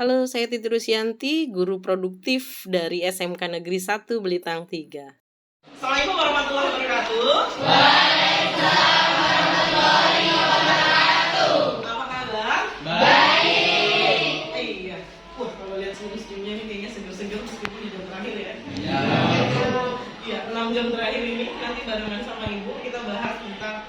Halo, saya Titi Rusyanti, guru produktif dari SMK Negeri 1 Belitang 3. Assalamualaikum warahmatullahi wabarakatuh. Apa kabar? Baik. Iya. Kalau lihat senyum-senyumnya ini kayaknya seger-seger meskipun di jam terakhir ya. Iya, 6 jam terakhir ini nanti barengan sama Ibu kita bahas tentang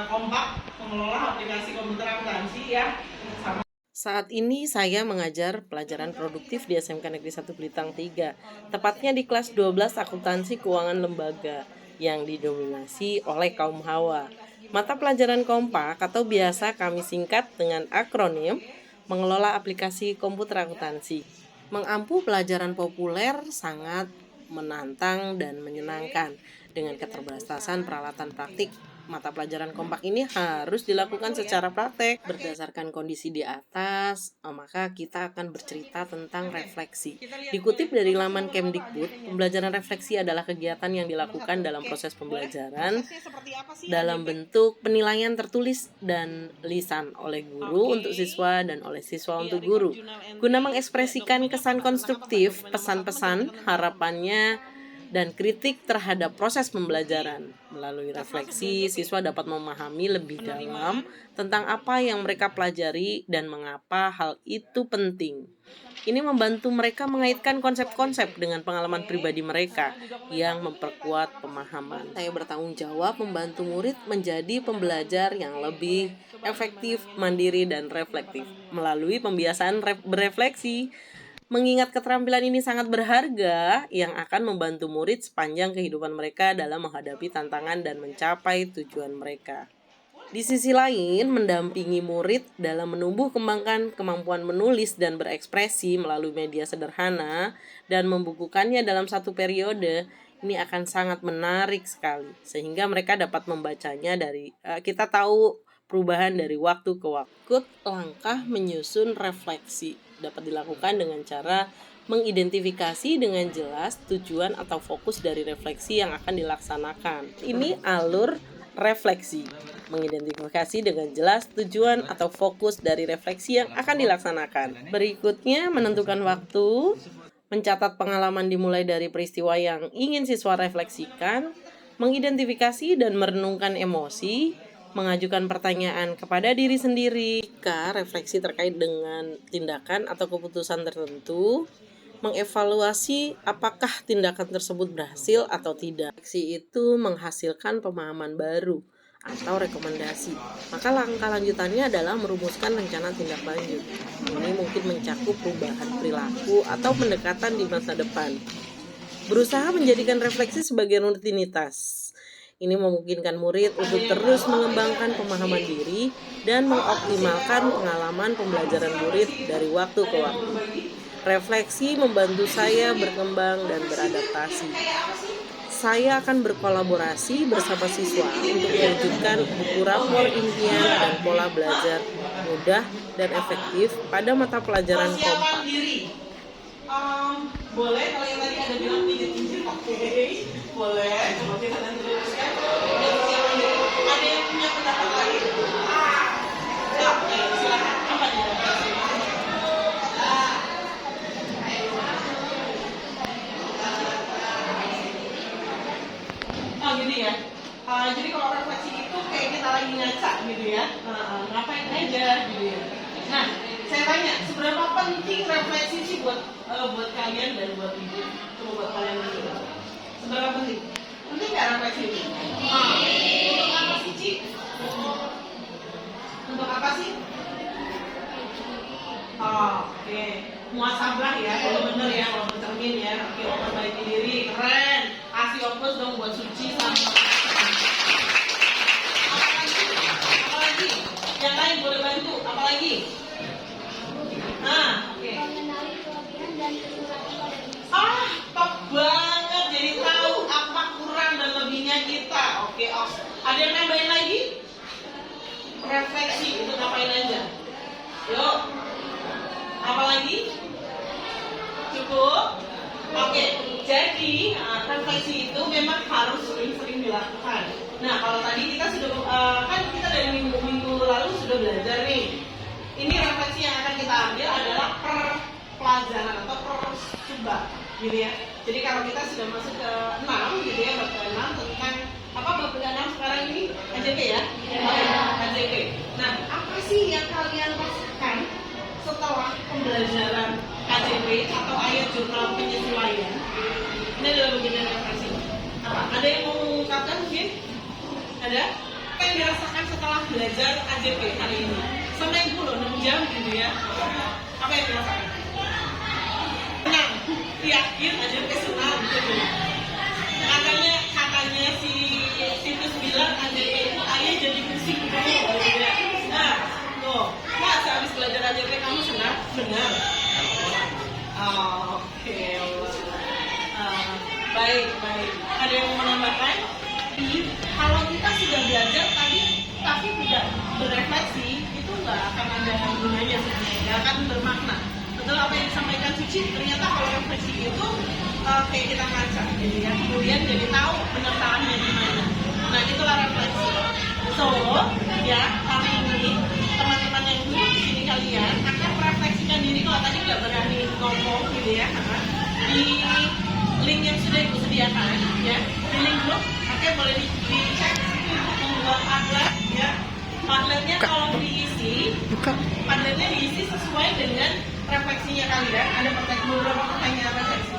kompak mengelola aplikasi komputer akuntansi ya. Sama Saat ini saya mengajar pelajaran produktif di SMK Negeri 1 Belitang 3, tepatnya di kelas 12 akuntansi keuangan lembaga yang didominasi oleh kaum hawa. Mata pelajaran kompak atau biasa kami singkat dengan akronim mengelola aplikasi komputer akuntansi. Mengampu pelajaran populer sangat menantang dan menyenangkan. Dengan keterbatasan peralatan praktik, mata pelajaran kompak ini harus dilakukan secara praktek. Berdasarkan kondisi di atas, maka kita akan bercerita tentang refleksi. Dikutip dari laman Kemdikbud, pembelajaran refleksi adalah kegiatan yang dilakukan dalam proses pembelajaran dalam bentuk penilaian tertulis dan lisan oleh guru untuk siswa dan oleh siswa untuk guru, guna mengekspresikan kesan konstruktif, pesan-pesan, harapannya, dan kritik terhadap proses pembelajaran. Melalui refleksi, siswa dapat memahami lebih dalam tentang apa yang mereka pelajari dan mengapa hal itu penting. Ini membantu mereka mengaitkan konsep-konsep dengan pengalaman pribadi mereka yang memperkuat pemahaman. Saya bertanggung jawab membantu murid menjadi pembelajar yang lebih efektif, mandiri, dan reflektif melalui pembiasaan berefleksi. Mengingat keterampilan ini sangat berharga yang akan membantu murid sepanjang kehidupan mereka dalam menghadapi tantangan dan mencapai tujuan mereka. Di sisi lain, mendampingi murid dalam menumbuh kembangkan kemampuan menulis dan berekspresi melalui media sederhana dan membukukannya dalam satu periode, ini akan sangat menarik sekali sehingga mereka dapat membacanya dari kita tahu perubahan dari waktu ke waktu. Langkah menyusun refleksi dapat dilakukan dengan cara mengidentifikasi dengan jelas tujuan atau fokus dari refleksi yang akan dilaksanakan. Ini alur refleksi. Mengidentifikasi dengan jelas tujuan atau fokus dari refleksi yang akan dilaksanakan. Berikutnya, menentukan waktu, mencatat pengalaman dimulai dari peristiwa yang ingin siswa refleksikan, mengidentifikasi dan merenungkan emosi, mengajukan pertanyaan kepada diri sendiri jika refleksi terkait dengan tindakan atau keputusan tertentu, mengevaluasi apakah tindakan tersebut berhasil atau tidak. Refleksi itu menghasilkan pemahaman baru atau rekomendasi. Maka langkah lanjutannya adalah merumuskan rencana tindak lanjut. Ini mungkin mencakup perubahan perilaku atau pendekatan di masa depan. Berusaha menjadikan refleksi sebagai rutinitas. Ini memungkinkan murid untuk terus mengembangkan pemahaman diri dan mengoptimalkan pengalaman pembelajaran murid dari waktu ke waktu. Refleksi membantu saya berkembang dan beradaptasi. Saya akan berkolaborasi bersama siswa untuk mewujudkan buku rapor impian dan pola belajar mudah dan efektif pada mata pelajaran kompak. Boleh kalau yang tadi ada bilang pinjam, oke. Boleh, coba kita nanti teruskan. Ada yang punya pendapat lagi? Silakan. Apa nih? Gini ya. Jadi kalau refleksi itu kayak kita lagi ngaca gitu ya. Ngapain aja gitu ya. Nah, saya tanya, seberapa penting refleksi sih buat kalian dan buat ibu? Coba buat kalian dulu. Seberapa penting? Penting nggak refleksi itu? Untuk apa sih, Ci? Untuk apa sih? Oke. Muasabah ya, kalau bener ya, kalau bercermin ya. Oke, memperbaiki diri, keren. Kasih opus dong buat Suci sama. Apalagi? Yang lain boleh bantu. Apalagi? Oke. Mengenali kelebihan dan kekurangan pada diri. Top banget. Jadi tahu apa kurang dan lebihnya kita. Oke. Ada yang nambahin lagi? Refleksi itu ngapain aja? Yuk. Apalagi? Cukup? Oke. Jadi refleksi itu memang harus sering-sering dilakukan. Nah, kalau tadi kita sudah kan kita dari minggu lalu sudah belajar nih. Ini refleksi yang akan kita ambil adalah per gitu ya. Jadi kalau kita sudah masuk ke 6 gitu ya, bab ke-6 tentang apa bab ke-6 sekarang ini? AJP ya? AJP. Nah, apa sih yang kalian rasakan setelah pembelajaran KJP atau ayat jurnal penyesuaian? Ini adalah bagian dari refleksi. Apa? Ada yang mau mengungkapkan mungkin? Ada? Apa yang dirasakan setelah belajar AJP hari ini? Seminggu loh, 6 jam gitu ya. Apa yang dirasakan? Senang, yakin AJP senang gitu. Katanya si situs bilang AJP itu ayah jadi pusing gitu ya. Nah, tuh, masa habis belajar AJP kamu senang? Benar. Oke. Baik. Ada yang mau menambahkan? Kalau kita sudah belajar tadi tapi tidak berefleksi, itu nggak akan ada gunanya sebenarnya, nggak akan bermakna. Betul apa yang disampaikan Suci, ternyata kalau refleksi itu kayak kita ngaca gitu ya, kemudian jadi tahu penyertaannya di mana. Nah, itulah refleksi. So, ya kali ini teman-teman yang duduk di sini kalian akan merefleksikan diri. Kalau tadi nggak berani ngomong gitu ya, di link yang sudah ibu sediakan ya, di link grup, boleh dicek membuat padlet ya. Padletnya kalau diisi, padletnya diisi sesuai dengan refleksinya kalian. Ada beberapa pertanyaan refleksi.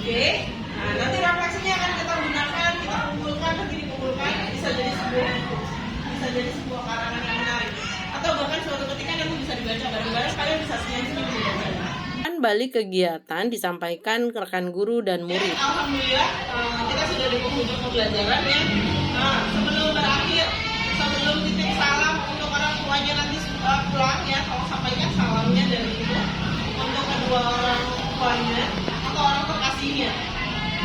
Oke. Nah, nanti refleksinya akan kita gunakan, kita kumpulkan, nanti dikumpulkan bisa jadi sebuah karangan yang menarik. Atau bahkan suatu ketika nanti bisa dibaca bareng-bareng, kalian bisa senyum-senyum dibaca. Balik kegiatan disampaikan ke rekan guru dan murid. Alhamdulillah kita sudah di penghujung pembelajaran ya. Nah, sebelum berakhir, sebelum titip salam untuk orang tuanya nanti pulang ya, kalau sampaikan salamnya dari ibu untuk kedua orang tuanya atau orang terkasihnya.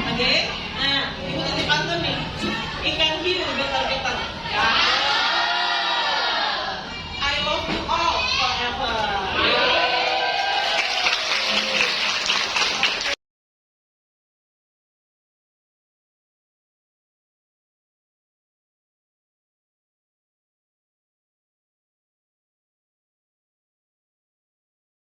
Oke?